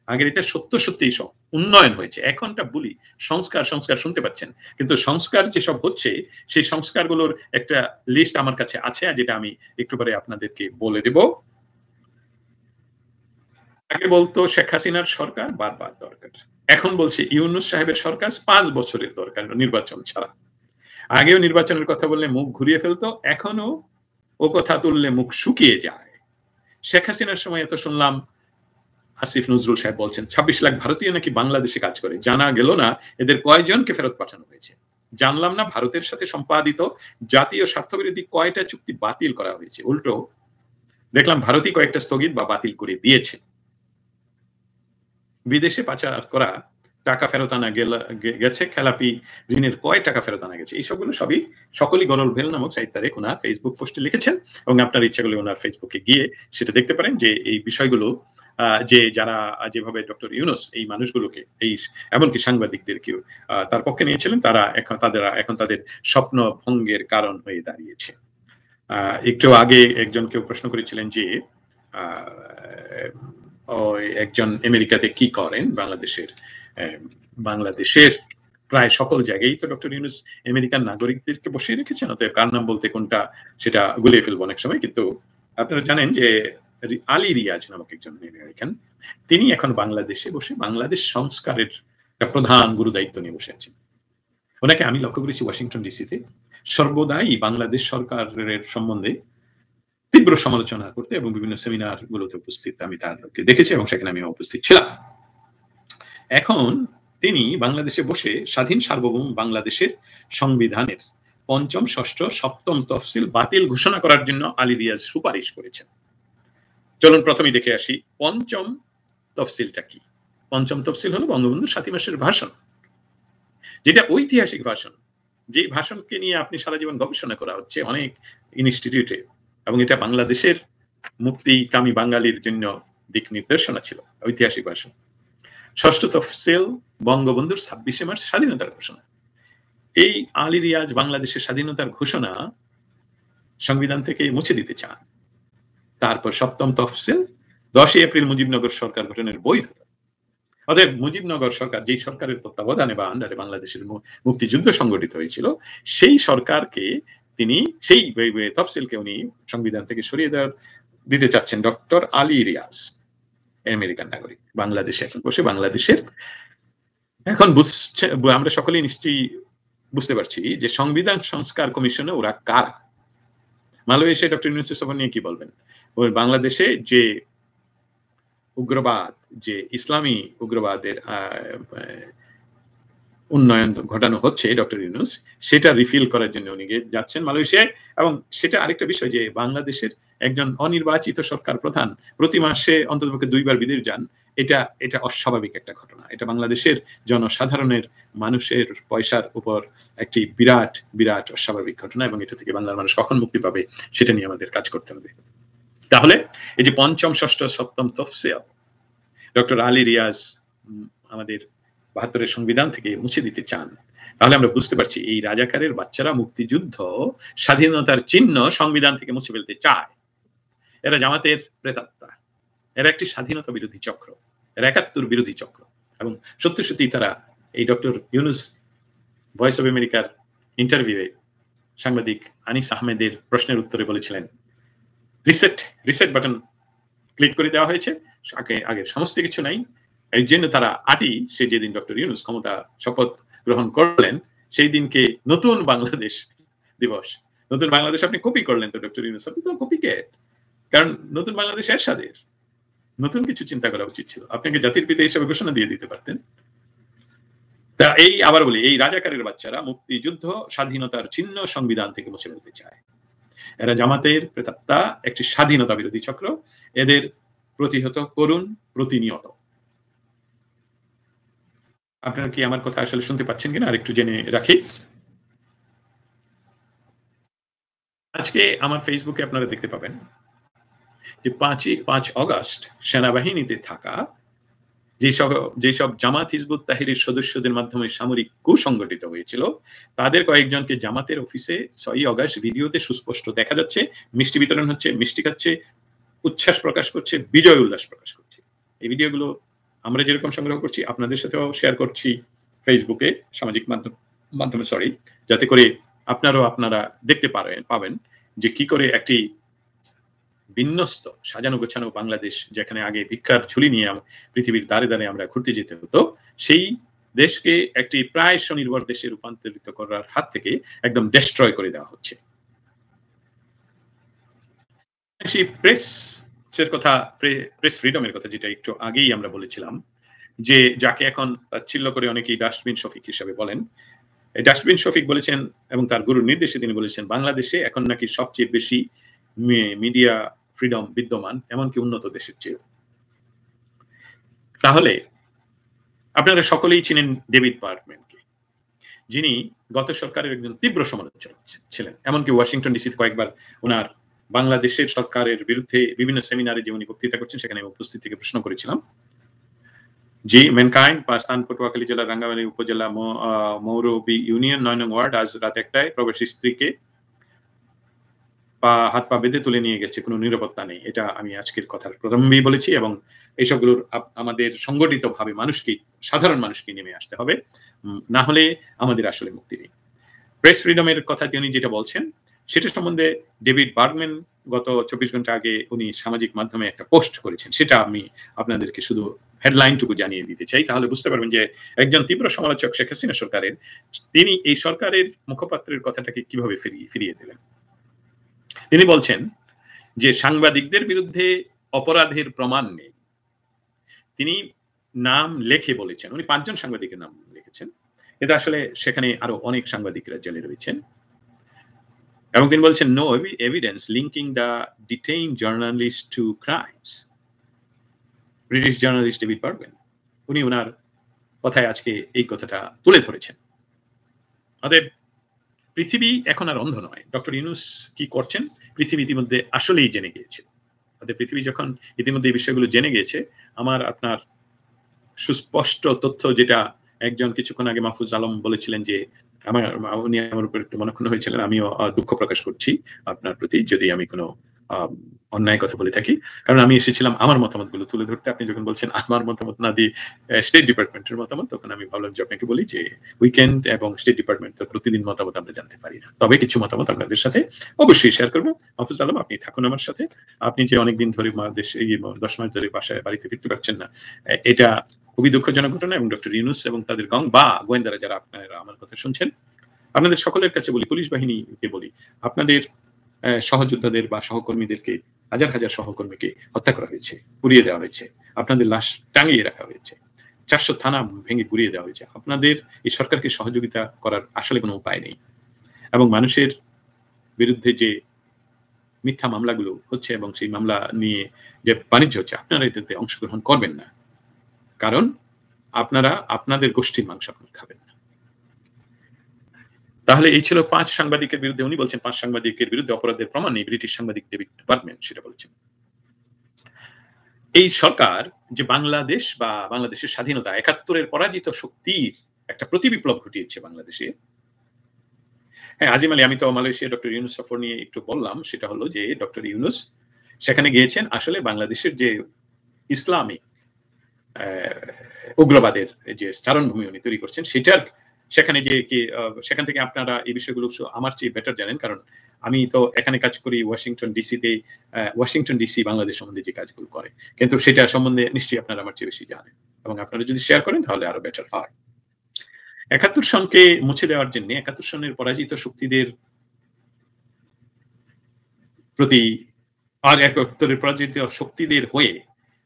আগের এটা সত্যিই সব উন্নয়ন হয়েছে, এখনটা বুলি। সংস্কার শুনতে পাচ্ছেন, কিন্তু সংস্কার যেসব হচ্ছে সেই সংস্কারগুলোর একটা লিস্ট আমার কাছে আছে, যেটা আমি একটু পরে আপনাদেরকে বলে দেব। আগে বলতো শেখ হাসিনার সরকার বারবার দরকার, এখন বলছে ইউনূস সাহেবের সরকার 5 বছরের দরকার, নির্বাচন ছাড়া। আগেও নির্বাচনের কথা বললে মুখ ঘুরিয়ে ফেলতো, এখনো ও কথা তুললে মুখ শুকিয়ে যায়। শেখ হাসিনার সময় এত শুনলাম, আসিফ নজরুল সাহেব বলছেন 26 লাখ ভারতীয় নাকি বাংলাদেশে কাজ করে, জানা গেল না এদের কয়জনকে ফেরত পাঠানো হয়েছে। জানলাম না ভারতের সাথে সম্পাদিত জাতীয় স্বার্থবিরোধী কয়টা চুক্তি বাতিল করা হয়েছে। উল্টো দেখলাম ভারতই কয়েকটা স্থগিত বা বাতিল করে দিয়েছে। বিদেশে পাচার করা টাকা ফেরত আনা গেছে, খেলাপি ঋণের কয় টাকা ফেরত আনা গেছে, এই সবগুলো সবই সকলই গরল ভেল নামক সাইট তারেক ওনার ফেসবুক পোস্টে লিখেছেন, এবং আপনার ইচ্ছা করলে ওনার ফেসবুকে গিয়ে সেটা দেখতে পারেন যে এই বিষয়গুলো যে যারা যেভাবে ডক্টর ইউনূস এই মানুষগুলোকে এই এমনকি সাংবাদিকদেরকেও তার পক্ষে নিয়েছিলেন, তারা এখন তাদের স্বপ্ন ভঙ্গের কারণ হয়ে দাঁড়িয়েছে। একটু আগে একজন কেউ প্রশ্ন করেছিলেন যে একজন আমেরিকাতে কি করেন, বাংলাদেশের প্রায় সকল জায়গায় তো ডক্টর ইউনূস আমেরিকান নাগরিকদেরকে বসিয়ে রেখেছেন, অতএব কার নাম বলতে কোনটা সেটা গুলিয়ে ফেলবো অনেক সময়। কিন্তু আপনারা জানেন যে আলী রিয়াজ নামক একজন আমেরিকান, তিনি এখন বাংলাদেশে বসে বাংলাদেশ সংস্কারের একটা প্রধান গুরু দায়িত্ব নিয়ে বসে আছেন। ওনাকে আমি লক্ষ্য করেছি ওয়াশিংটন ডিসিতে সর্বদাই বাংলাদেশ সরকারের সম্বন্ধে তীব্র সমালোচনা করতে এবং বিভিন্ন সেমিনার গুলোতে উপস্থিত আমি তারকে দেখেছি এবং সেখানে আমি উপস্থিত ছিলাম। এখন তিনি বাংলাদেশে বসে স্বাধীন সার্বভৌম বাংলাদেশের সংবিধানের ৫ম, ৬ষ্ঠ, ৭ম তফসিল বাতিল ঘোষণা করার জন্য আলী রিয়াজ সুপারিশ করেছেন। চলুন প্রথমেই দেখে আসি ৫ম তফসিলটা কি। ৫ম তফসিল হলো বঙ্গবন্ধুর ৭ই মাসের ভাষণ, যেটা ঐতিহাসিক ভাষণ, যে ভাষণকে নিয়ে আপনি সারা জীবন গবেষণা করা হচ্ছে অনেক ইনস্টিটিউটে, এবং এটা বাংলাদেশের মুক্তিকামী বাঙালির জন্য দিক নির্দেশনা ছিল, ঐতিহাসিক ভাষণ। ৬ষ্ঠ তফসিল বঙ্গবন্ধুর ২৬শে মার্চ স্বাধীনতার ঘোষণা। এই আলী রিয়াজ বাংলাদেশের স্বাধীনতার ঘোষণা সংবিধান থেকে মুছে দিতে চান। তারপর ৭ম তফসিল ১০ই এপ্রিল মুজিবনগর সরকার গঠনের বৈধতা। অতএব মুজিবনগর সরকার, যেই সরকারের তত্ত্বাবধানে বা আন্ডারে বাংলাদেশের মুক্তিযুদ্ধ সংগঠিত হয়েছিল, সেই সরকারকে তিনি সেই তফসিলকে উনি সংবিধান থেকে সরিয়ে দিতে চাচ্ছেন ডক্টর আলী রিয়াজ, আমেরিকান নাগরিক, বাংলাদেশে এখন বসে বাংলাদেশের। এখন আমরা সকলেই নিশ্চয়ই বুঝতে পারছি যে সংবিধান সংস্কার কমিশনে ওরা কারা। মালয়েশিয়া ডক্টর ইউনূসের সফর নিয়ে কি বলবেন? বাংলাদেশে যে উগ্রবাদ, যে ইসলামী উগ্রবাদের উন্নয়ন ঘটানো হচ্ছে ডক্টর ইউনূস, সেটা রিফিল করার জন্য উনি যাচ্ছেন মালয়েশিয়ায়। এবং সেটা আরেকটা বিষয় যে বাংলাদেশের একজন অনির্বাচিত সরকার প্রধান প্রতি মাসে অন্ততপক্ষে 2 বার বিদেশ যান, এটা অস্বাভাবিক একটা ঘটনা। এটা বাংলাদেশের জনসাধারণের মানুষের পয়সার উপর একটি বিরাট বিরাট অস্বাভাবিক ঘটনা, এবং এটা থেকে বাংলার মানুষ কখন মুক্তি পাবে সেটা নিয়ে আমাদের কাজ করতে হবে। তাহলে এই যে ৫ম, ৬ষ্ঠ, ৭ম তফসিল ডক্টর আলী রিয়াজ আমাদের ৭২-এর সংবিধান থেকে মুছে দিতে চান, তাহলে আমরা বুঝতে পারছি এই রাজাকারের বাচ্চারা মুক্তিযুদ্ধ, স্বাধীনতার চিহ্ন সংবিধান থেকে মুছে ফেলতে চায়। এরা জামাতের প্রেতাত্মা, এরা একটি স্বাধীনতা বিরোধী চক্র, এরা ৭১ বিরোধী চক্র। এবং সত্যি সত্যি তারা এই ডক্টর ইউনূস ভয়েস অফ আমেরিকার ইন্টারভিউয়ে সাংবাদিক আনিস আহমেদের প্রশ্নের উত্তরে বলেছিলেন, রিসেট বাটন ক্লিক করে দেওয়া হয়েছে, আগের সমস্ত কিছু নাই। এই জন্য তারা সে যেদিন ডক্টর ইউনূস ক্ষমতা শপথ গ্রহণ করলেন, সেই দিনকে নতুন বাংলাদেশ দিবস। নতুন বাংলাদেশ আপনি কপি করলেন তো ডক্টর ইউনূস, আপনি তো কপিকেট। কারণ নতুন বাংলাদেশ এরশাদের, নতুন কিছু চিন্তা করা উচিত ছিল। আপনাকে জাতির পিতা হিসেবে ঘোষণা দিয়ে দিতে পারতেন। তা আবার বলি, এই রাজাকারের বাচ্চারা মুক্তিযুদ্ধ, স্বাধীনতার চিহ্ন সংবিধান থেকে মুছে ফেলতে চায়। এরা জামাতের প্রেতাত্মা, একটি স্বাধীনতা বিরোধী চক্র। এদের প্রতিহত করুন প্রতিনিয়ত। আপনারা কি আমার কথা আসলে শুনতে পাচ্ছেন কিনা আরেকটু জেনে রাখি। আজকে আমার ফেসবুকে আপনারা দেখতে পাবেন যে ৫ অগস্ট সেনাবাহিনীতে থাকা যেসব জামাত হিজবুত তাহরির সদস্যদের মাধ্যমে সামরিক কূ সংগঠিত হয়েছিল, তাদের কয়েকজনকে জামাতের অফিসে ৬ অগস্ট ভিডিওতে সুস্পষ্ট দেখা যাচ্ছে মিষ্টি বিতরণ হচ্ছে, মিষ্টি খাচ্ছে, উচ্ছ্বাস প্রকাশ করছে, বিজয় উল্লাস প্রকাশ করছে। এই ভিডিওগুলো আমরা যেরকম সংগ্রহ করছি আপনাদের সাথেও শেয়ার করছি ফেসবুকে, সামাজিক মাধ্যমে, যাতে করে আপনারা দেখতে পাবেন যে কি করে একটি বিন্যস্ত সাজানো গোছানো বাংলাদেশ, যেখানে আগে ভিক্ষার ঝুলি নিয়ে পৃথিবীর দ্বারে দ্বারে আমরা ঘুরতে যেতে হতো, সেই দেশকে একটি প্রায় স্বনির্ভর দেশে রূপান্তরিত করার হাত থেকে একদম ডেস্ট্রয় করে দেওয়া হচ্ছে। সেই প্রেস ফ্রিডমের কথা যেটা একটু আগেই আমরা বলেছিলাম, যে যাকে এখন তাচ্ছিল্য করে অনেকেই ডাস্টবিন শফিক হিসেবে বলেন, এই ডাস্টবিন শফিক বলেছেন এবং তার গুরুর নির্দেশে তিনি বলেছেন বাংলাদেশে এখন নাকি সবচেয়ে বেশি মিডিয়া ফ্রিডম বিদ্যমান, এমনকি উন্নত দেশের চেয়ে। তাহলে আপনারা সকলেই চিনেন ডেভিড বার্গম্যানকে, যিনি গত সরকারের একজন তীব্র সমালোচক ছিলেন। এমনকি ওয়াশিংটন ডিসিতে কয়েকবার ওনার বাংলাদেশের সরকারের বিরুদ্ধে বিভিন্ন সেমিনারে যে উনি বক্তৃতা করছেন সেখানে আমি উপস্থিত থেকে প্রশ্ন করেছিলাম যে ম্যানকাইন্ড পাকিস্তান পটুয়াখালী জেলার রাঙ্গামালী উপজেলা মৌরবী ইউনিয়ন 9 নং ওয়ার্ড আজ রাত 1টায় প্রবাসী স্ত্রীকে হাত পা বেঁধে তুলে নিয়ে গেছে, কোনো নিরাপত্তা নেই। এটা আমি আজকের কথার প্রারম্ভেই বলেছি এবং এইসবগুলোর আমাদের সংগঠিতভাবে মানুষকে, সাধারণ মানুষকে নেমে আসতে হবে, না হলে আমাদের আসলে মুক্তি নেই। প্রেস ফ্রিডমের কথা তিনি যেটা বলছেন সেটা সম্বন্ধে ডেভিড বার্গম্যান গত 24 ঘন্টা আগে উনি সামাজিক মাধ্যমে একটা পোস্ট করেছেন, সেটা আমি আপনাদেরকে শুধু হেডলাইনটুকু জানিয়ে দিতে চাই, তাহলে বুঝতে পারবেন যে একজন তীব্র সমালোচক শেখ হাসিনা সরকারের, তিনি এই সরকারের মুখপাত্রের কথাটাকে কিভাবে ফিরিয়ে দিলেন। তিনি বলছেন যে সাংবাদিকদের বিরুদ্ধে অপরাধের প্রমাণ নেই। তিনি নাম লেখে বলেছেন, উনি 5 জন সাংবাদিকের নাম লিখেছেন, কিন্তু আসলে সেখানে আরো অনেক সাংবাদিকরা জেলে রয়েছেন। এবং তিনি বলছেন no evidence linking the detain journalist to crimes. British journalist David Bergman উনি ওনার কথায় আজকে এই কথাটা তুলে ধরেছেন। অতএব পৃথিবী এখন আর অন্ধ নয়। ডক্টর ইউনূস কি করছেন পৃথিবী ইতিমধ্যে আসলেই জেনে গিয়েছে। অতএব পৃথিবী যখন ইতিমধ্যে এই বিষয়গুলো জেনে গিয়েছে, আমার আপনার সুস্পষ্ট তথ্য যেটা একজন কিছুক্ষণ আগে মাহফুজ আলম বলেছিলেন যে উনি আমার উপর একটু মনক্ষুণ্ণ হয়েছিলেন, আমিও দুঃখ প্রকাশ করছি আপনার প্রতি যদি আমি কোনো অন্যায় কথা বলে থাকি, কারণ আমি এসেছিলাম আমার মতামতগুলো তুলে ধরতে। আপনি যখন বলছেন আমার মতামত না দিয়ে স্টেট ডিপার্টমেন্টের মতামত, তখন আমি ভাবলাম যে আপনাকে বলি যে উইকেন্ড এবং স্টেট ডিপার্টমেন্ট তো প্রতিদিন মতামত আমরা জানতে পারি না, তবে কিছু মতামত আপনাদের সাথে অবশ্যই শেয়ার করবো। মাহফুজ আলম আপনি থাকুন আমার সাথে। আপনি যে অনেকদিন ধরে এই 10 মাস ধরে বাড়িতে ফিরতে পারছেন না, এটা খুবই দুঃখজনক ঘটনা। এবং ডক্টর ইউনূস এবং তাদের গোয়েন্দারা যারা আপনারা আমার কথা শুনছেন, আপনাদের সকলের কাছে বলি, পুলিশ বাহিনীকে বলি, আপনাদের সহযোদ্ধাদের বা সহকর্মীদেরকে, হাজার হাজার সহকর্মীকে হত্যা করা হয়েছে, পুড়িয়ে দেওয়া হয়েছে, আপনাদের লাশ টাঙিয়ে রাখা হয়েছে, 400 থানা ভেঙে গুড়িয়ে দেওয়া হয়েছে। আপনাদের এই সরকারকে সহযোগিতা করার আসলে কোনো উপায় নেই। এবং মানুষের বিরুদ্ধে যে মিথ্যা মামলাগুলো হচ্ছে এবং সেই মামলা নিয়ে যে বাণিজ্য হচ্ছে, আপনারা এটাতে অংশগ্রহণ করবেন না, কারণ আপনারা আপনাদের গোষ্ঠীর মাংস খাবেন না। তাহলে এই ছিল 5 সাংবাদিকের বিরুদ্ধে, উনি বলছেন 5 সাংবাদিকের বিরুদ্ধে অপরাধের প্রমাণ নেই, ব্রিটিশ সাংবাদিক ডেভিড বার্গম্যান সেটা বলেছেন। এই সরকার যে বাংলাদেশ বা বাংলাদেশের স্বাধীনতা 71-এর পরাজিত শক্তির একটা প্রতিবিপ্লব ঘটিয়েছে বাংলাদেশে। হ্যাঁ, আজিম আলী, আমি তো মালয়েশিয়া ডক্টর ইউনূস সফর নিয়ে একটু বললাম, সেটা হলো যে ডক্টর ইউনূস সেখানে গিয়েছেন আসলে বাংলাদেশের যে ইসলামিক উগ্রবাদের যে চারণভূমি উনি তৈরি করছেন সেটার, সেখানে যে সেখান থেকে আপনারা এই বিষয়গুলো আমার চেয়ে বেটার জানেন, কারণ আমি তো এখানে কাজ করি ওয়াশিংটন ডিসিতে। ওয়াশিংটন ডিসি বাংলাদেশ সম্বন্ধে যে কাজগুলো করে, কিন্তু সেটা সম্বন্ধে নিশ্চয়ই আপনারা আমার চেয়ে বেশি জানেন, এবং আপনারা যদি শেয়ার করেন তাহলে আরো বেটার হয়। 71 সনকে মুছে দেওয়ার জন্য 71 সনের পরাজিত শক্তিদের প্রতি আর 71-এর পরাজিত শক্তিদের হয়ে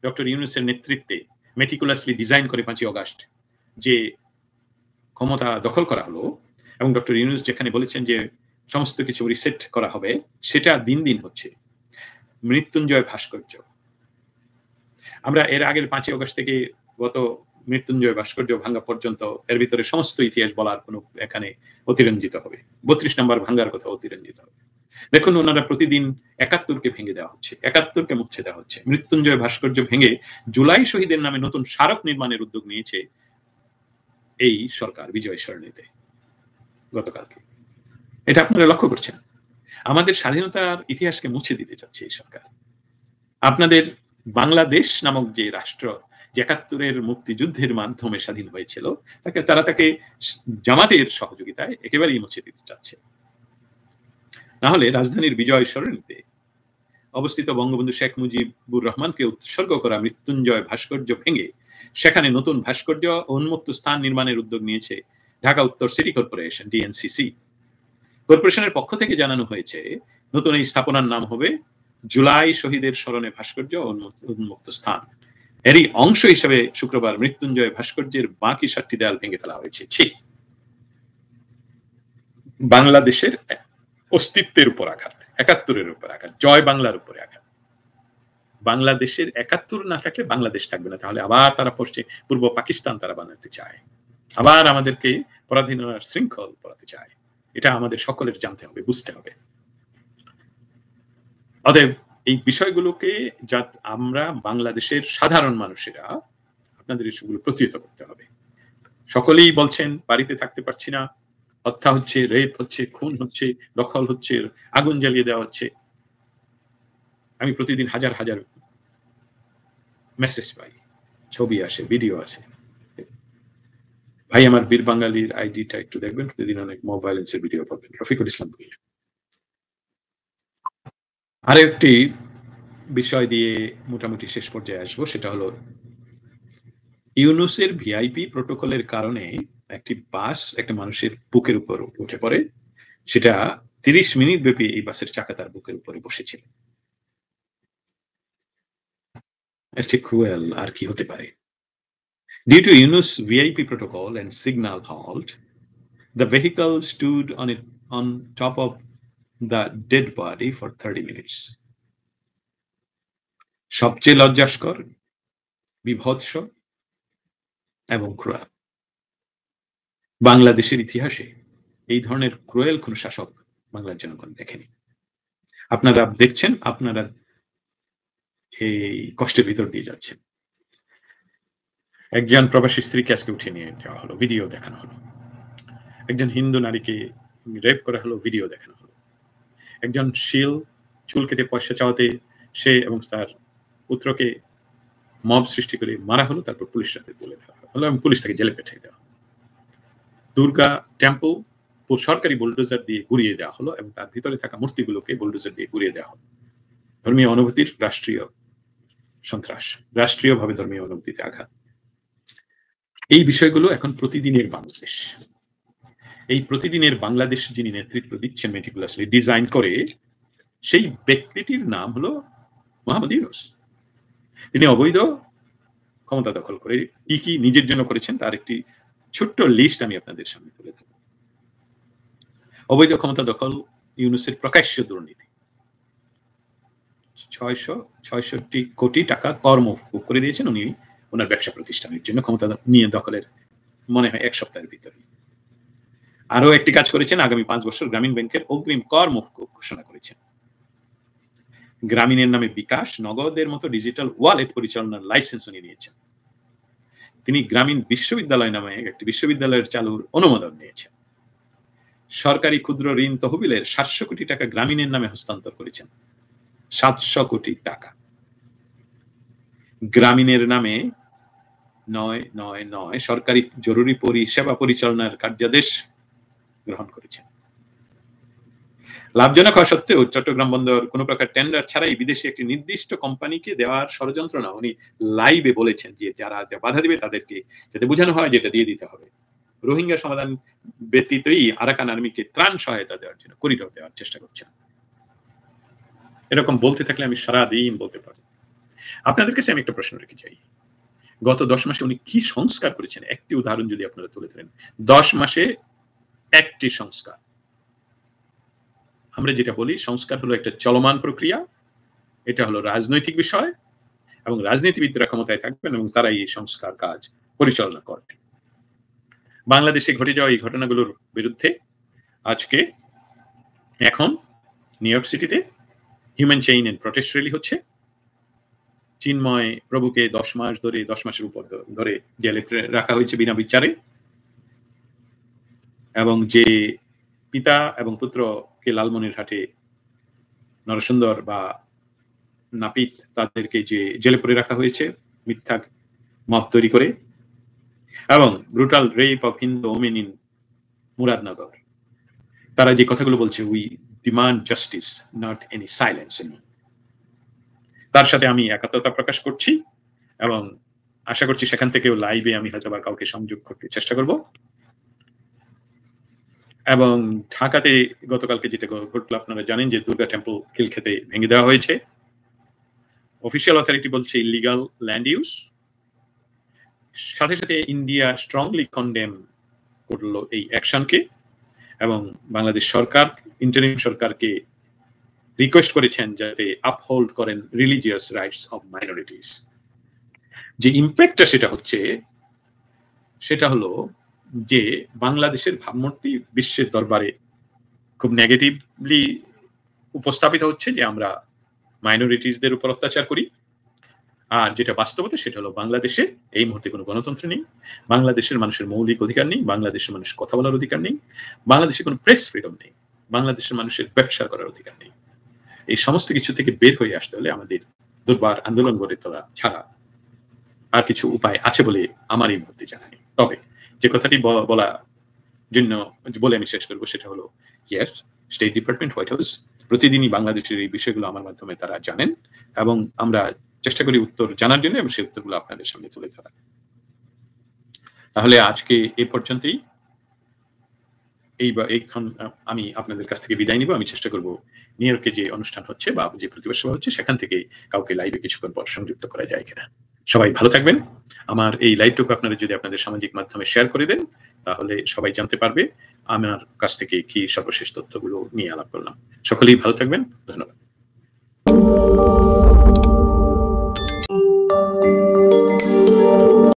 ডক্টর ইউনূসের নেতৃত্বে মেটিকুলাসলি ডিজাইন করে 5ই আগস্ট যে ক্ষমতা দখল করা হলো, এবং ডক্টর ইউনূস যেখানে বলেছেন যে সমস্ত কিছু রিসেট করা হবে, সেটা দিন দিন হচ্ছে। মৃত্যুঞ্জয় ভাস্কর্য, আমরা এর আগের 5ই আগস্ট থেকে গত মৃত্যুঞ্জয় ভাস্কর্য ভাঙ্গা পর্যন্ত এর ভিতরে সমস্ত ইতিহাস বলার কোনো এখানে অতিরঞ্জিত হবে। 32 নম্বর ভাঙ্গার কথা অতিরঞ্জিত হবে। দেখুন, ওনারা প্রতিদিন 71-কে ভেঙে দেওয়া হচ্ছে, 71-কে মুছে দেওয়া হচ্ছে। মৃত্যুঞ্জয় ভাস্কর্য ভেঙে জুলাই শহীদের নামে নতুন স্মারক নির্মাণের উদ্যোগ নিয়েছে এই সরকার বিজয় সরণিতে গতকালকে। এটা আপনারা লক্ষ্য করছেন। আমাদের স্বাধীনতার ইতিহাসকে মুছে দিতে চাচ্ছে এই সরকার। আপনাদের বাংলাদেশ নামক যে রাষ্ট্র, যে 71-এর মুক্তিযুদ্ধের মাধ্যমে স্বাধীন হয়েছিল, তাকে জামাতের সহযোগিতায় একেবারেই মুছে দিতে চাচ্ছে। না হলে রাজধানীর বিজয় সরণিতে অবস্থিত বঙ্গবন্ধু শেখ মুজিবুর রহমানকে উৎসর্গ করা মৃত্যুঞ্জয় ভাস্কর্য ভেঙে সেখানে নতুন ভাস্কর্য ও উন্মুক্ত স্থান নির্মাণের উদ্যোগ নিয়েছে ঢাকা উত্তর সিটি কর্পোরেশন, ডিএনসিসি। কর্পোরেশনের পক্ষ থেকে জানানো হয়েছে নতুন এই স্থাপনার নাম হবে জুলাই শহীদের স্মরণে ভাস্কর্য ও উন্মুক্ত স্থান। এরই অংশ হিসেবে শুক্রবার মৃত্যুঞ্জয় ভাস্কর্যের বাকি 7টি দেয়াল ভেঙে ফেলা হয়েছে। ঠিক বাংলাদেশের অস্তিত্বের উপর আঘাত, 71-এর উপর আঘাত, জয় বাংলার উপরে আঘাত। বাংলাদেশের ৭১ না থাকলে বাংলাদেশ থাকবে না, তাহলে আবার তারা পূর্ব পাকিস্তান তারা বানাতে চায়, আবার আমাদেরকে পরাধীনতার শৃঙ্খল পড়াতে চায়। এটা আমাদের সকলের জানতে হবে, বুঝতে হবে। অতএব এই বিষয়গুলোকে যা আমরা বাংলাদেশের সাধারণ মানুষেরা আপনাদের এসবগুলো প্রতিহত করতে হবে। সকলেই বলছেন বাড়িতে থাকতে পারছি না, হত্যা হচ্ছে, রেপ হচ্ছে, খুন হচ্ছে, দখল হচ্ছে, আগুন জ্বালিয়ে দেওয়া হচ্ছে। আমি প্রতিদিন হাজার হাজার মেসেজ পাই, ছবি আসে, ভিডিও আসে। ভাই আমার বীর বাঙালির আইডিটা একটু দেখবেন, প্রতিদিন অনেক মব ভায়োলেন্সের ভিডিও পাবেন। রফিকুল ইসলাম ভূঁইয়া। আরো একটি বিষয় দিয়ে মোটামুটি শেষ পর্যায়ে আসবো, সেটা হলো ইউনুসের ভিআইপি প্রোটোকলের কারণে একটি বাস একটা মানুষের বুকের উপর উঠে পড়ে, সেটা 30 মিনিট ব্যাপী এই বাসের চাকা তার বুকের উপরে বসেছিল। এর চেয়ে ক্রুয়েল আর কি হতে পারে? Due to Yunus VIP protocol and signal halt, the vehicle stood on top of the dead body for 30 minutes. সবচেয়ে লজ্জাস্কর, বিভৎস এবং ক্রুয়েল। বাংলাদেশের ইতিহাসে এই ধরনের ক্রুয়েল কোন শাসক বাংলার জনগণ দেখেনি। আপনারা দেখছেন, আপনারা এই কষ্টের ভিতর দিয়ে যাচ্ছেন। একজন প্রবাসী স্ত্রীকে আজকে উঠিয়ে নিয়ে যাওয়া হলো, ভিডিও দেখানো হলো। একজন হিন্দু নারীকে রেপ করা হলো, ভিডিও দেখানো হলো। একজন শিল চুল কেটে পয়সা চাওয়াতে সে এবং তার পুত্রকে মব সৃষ্টি করে মারা হলো, তারপর পুলিশ রাতে তুলে দেওয়া হলো এবং পুলিশ তাকে জেলে পাঠিয়ে দেওয়া। দুর্গা টেম্পল সরকারি বুলডোজার দিয়ে গুড়িয়ে দেওয়া হলো এবং তার ভিতরে থাকা মূর্তিগুলোকে বুলডোজার দিয়ে গুড়িয়ে দেওয়া হলো। ধর্মীয় অনুভূতির রাষ্ট্রীয় সন্ত্রাস, রাষ্ট্রীয়ভাবে ধর্মীয় অনুভূতিতে আঘাত। এই বিষয়গুলো এখন প্রতিদিনের বাংলাদেশ। এই প্রতিদিনের বাংলাদেশ যিনি নেতৃত্ব দিচ্ছেন মেটিকুলাসলি ডিজাইন করে, সেই ব্যক্তিটির নাম হলো মোহাম্মদ ইউনূস। তিনি অবৈধ ক্ষমতা দখল করে কি নিজের জন্য করেছেন তার একটি ছোট্ট লিস্ট আমি আপনাদের সামনে তুলে ধরব। অবৈধ ক্ষমতা দখল ইউনূসের প্রকাশ্য দুর্নীতি। 666 কোটি টাকা কর মওকুফ করে দিয়েছেন উনি ওনার ব্যবসা প্রতিষ্ঠানের জন্য, ক্ষমতা নিয়ে দখলের মনে হয় 1 সপ্তাহের ভিতরে। আরো একটি কাজ করেছেন, আগামী 5 বছর গ্রামীণ ব্যাংকের অগ্রিম কর মওকুফ ঘোষণা করেছেন। গ্রামীণের নামে বিকাশ, নগদের মতো ডিজিটাল ওয়ালেট পরিচালনার লাইসেন্স উনি নিয়েছেন। তিনি গ্রামীণ বিশ্ববিদ্যালয় নামে একটি বিশ্ববিদ্যালয়ের চালুর অনুমোদন নিয়েছেন। সরকারি ক্ষুদ্র ঋণ তহবিলের 700 কোটি টাকা গ্রামীণের নামে হস্তান্তর করেছেন। 700 কোটি টাকা গ্রামীণের নামে 999 সরকারি জরুরি পরিষেবা পরিচালনার কার্যাদেশ গ্রহণ করেছেন। লাভজনক হওয়া সত্ত্বেও চট্টগ্রাম বন্দর কোনো প্রকার টেন্ডার ছাড়াই বিদেশি একটি নির্দিষ্ট কোম্পানিকে দেওয়ার ষড়যন্ত্র না, উনি লাইভে বলেছেন যে যারা বাধা দিবে তাদেরকে যাতে বোঝানো হয় যেটা দিয়ে দিতে হবে। রোহিঙ্গা সমাধান ব্যতীতই আরাকান আর্মিকে ত্রাণ সহায়তা দেওয়ার জন্য করিডোর দেওয়ার চেষ্টা করছেন। এরকম বলতে থাকলে আমি সারাদিন বলতে পারবো। আপনাদের কাছে আমি একটা প্রশ্ন রেখে চাই, গত 10 মাসে উনি কি সংস্কার করেছেন? একটি উদাহরণ যদি আপনারা তুলে ধরেন, 10 মাসে একটি সংস্কার। আমরা যেটা বলি সংস্কার হলো একটা চলমান প্রক্রিয়া, এটা হলো রাজনৈতিক বিষয় এবং রাজনীতিবিদরা ক্ষমতায় থাকবেন এবং তারা এই সংস্কার কাজ পরিচালনা করবেন। বাংলাদেশে ঘটে যাওয়া এই ঘটনাগুলোর বিরুদ্ধে আজকে এখন নিউ ইয়র্ক সিটিতে human chain and protest rally হচ্ছে। চিন্ময় প্রভুকে 10 মাসের উপর ধরে জেলে রাখা হয়েছে বিনা বিচারে, এবং যে পিতা এবং পুত্রকে লালমনিরহাটে নরসুন্দর বা নাপিত তাদেরকে যে জেলে পুরে রাখা হয়েছে মিথ্যা মত তৈরি করে, এবং brutal rape of Hindu women in Muradnagar, তারা যে কথাগুলো বলছে, we demand justice not any silence, তার সাথে আমি একাত্মতা প্রকাশ করছি এবং আশা করছি সেখান থেকেও লাইভে আমি হয়তো বা কাউকে সংযোগ করতে চেষ্টা করব। এবং ঢাকাতে গতকালকে যেটা ঘটলো আপনারা জানেন যে দুর্গা টেম্পল খিলক্ষেতে ভেঙে দেওয়া হয়েছে। অফিসিয়াল অথরিটি বলছে ইলিগাল ল্যান্ড ইউজ। সাথে সাথে ইন্ডিয়া স্ট্রংলি কন্ডেম করলো এই অ্যাকশনকে এবং বাংলাদেশ সরকার ইন্টারিম সরকারকে রিকোয়েস্ট করেছেন যাতে আপহোল্ড করেন রিলিজিয়াস রাইটস অফ মাইনরিটিস। যে ইম্প্যাক্টটা সেটা হলো যে বাংলাদেশের ভাবমূর্তি বিশ্বের দরবারে খুব নেগেটিভলি উপস্থাপিত হচ্ছে যে আমরা মাইনরিটিসদের উপর অত্যাচার করি। আর যেটা বাস্তবতা সেটা হলো বাংলাদেশে এই মুহূর্তে কোনো গণতন্ত্র নেই, বাংলাদেশের মানুষের মৌলিক অধিকার নেই, বাংলাদেশের মানুষ কথা বলার অধিকার নেই, বাংলাদেশে কোনো প্রেস ফ্রিডম নেই, বাংলাদেশের মানুষের ব্যবসা করার অধিকার নেই। এই সমস্ত কিছু থেকে বের হয়ে আসতে হলে আমাদের দুর্বার আন্দোলন গড়ে তোলা ছাড়া আর কিছু উপায় আছে বলে আমার এই মুহূর্তে জানা নেই। তবে যে কথাটি বলা জন্য বলে আমি শেষ করবো সেটা হলো, yes, state department, white house প্রতিদিনই বাংলাদেশের এই বিষয়গুলো আমার মাধ্যমে তারা জানেন এবং আমরা চেষ্টা করি উত্তর জানার জন্য এবং সেই উত্তরগুলো আপনাদের সামনে তুলে ধরা। তাহলে আজকে এ পর্যন্তই। এইক্ষণ আমি আপনাদের কাছ থেকে বিদায় নিব। আমি চেষ্টা করব নিউ ইয়র্কে যে অনুষ্ঠান হচ্ছে বা যে প্রতিবাদ সভা হচ্ছে সেখান থেকে কাউকে লাইভে কিছুক্ষণ পর সংযুক্ত করা যায় কিনা। সবাই ভালো থাকবেন। আমার এই লাইভটুকু আপনারা যদি আপনাদের সামাজিক মাধ্যমে শেয়ার করে দেন তাহলে সবাই জানতে পারবে আমার কাছ থেকে কি সর্বশেষ তথ্যগুলো নিয়ে আলাপ করলাম। সকলেই ভালো থাকবেন। ধন্যবাদ।